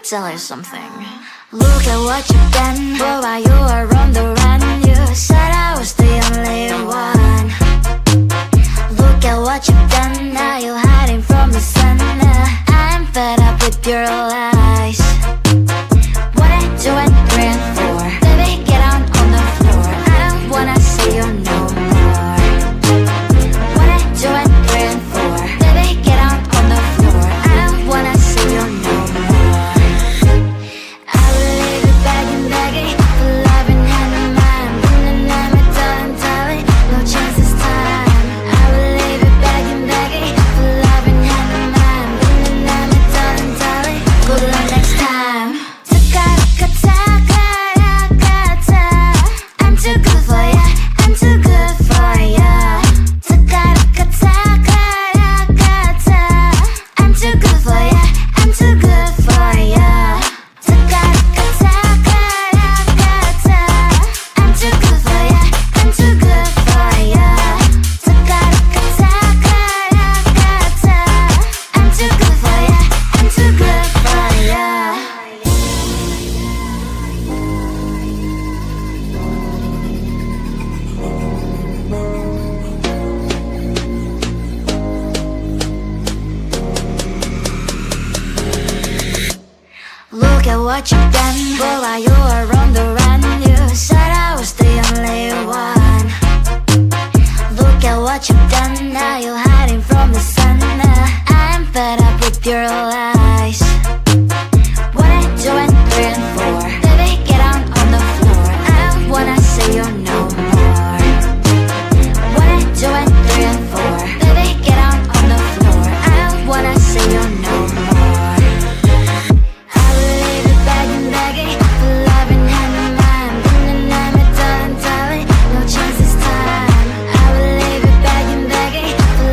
tell you something. Look at what you've done, boy, while you were on the run. You said I was the only one. Look at what you've done, now you're hiding from the sun. I'm fed up with your lies. What I do and praying for, baby, get on the floor. I don't wanna see you no more. What I do and praying for, baby, get on the floor. I don't wanna see you no more. I will leave you begging, begging for love and hand in mine. And I'm darling, darling, no chance this time. I will leave you begging, begging for love and hand in mine. And I'm darling, darling, good luck next time. I'm too good for ya, I'm too good for ya. I'm too good for ya, I'm too good for ya. I'm too good for ya, I'm too good for ya. I'm too good for ya, I'm too good for ya. Look at what you've done, boy, while you were on the run. You said I was the only one. Look at what you've done, now you're hiding from the sun. I'm fed up with your lies. What I do and praying for, baby, get on the floor. I don't wanna see you no more. What I do and praying for, baby, get on the floor. I don't wanna see you no more. I will leave you begging, begging for love and hand in mine. And I'm darling, darling, no chance this time. I will leave you begging, begging for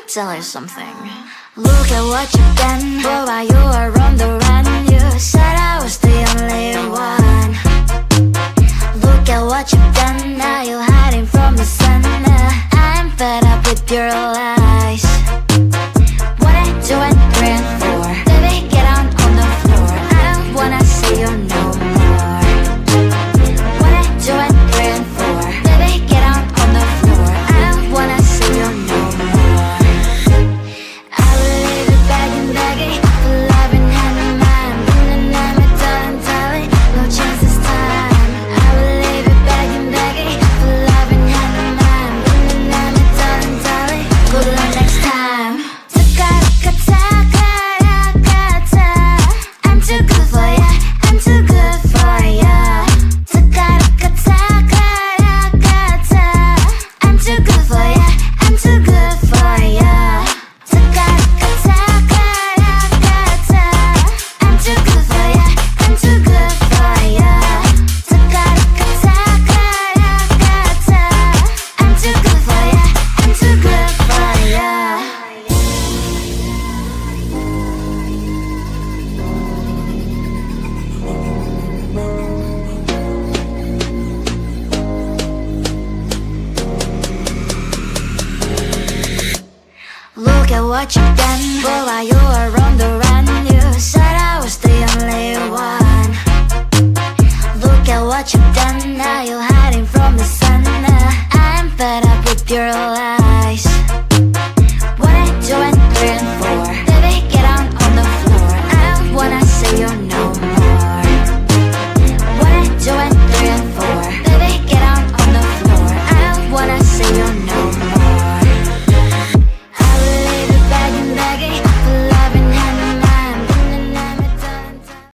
tell you something. Look at what you've done, boy, you are on the run. You said I was the only one. Look at what you've done, now you're hiding from the sun. I'm fed up with your lies. What I do and bring for, baby, get on the floor. I don't wanna see you no more. What I do and bring for, baby, get on the floor. I don't wanna see you no more. I will leave it begging for love and hand in mine. Running on my darling, no chance this time. I will leave it begging for love and hand in mine. Running on my darling, good luck next time. I'm too good for ya, I'm too good for ya. I'm too good for ya, I'm too good for ya. I'm too good for ya, I'm too good for ya. I'm too good for ya, I'm too good for ya. Look at what you've done, boy,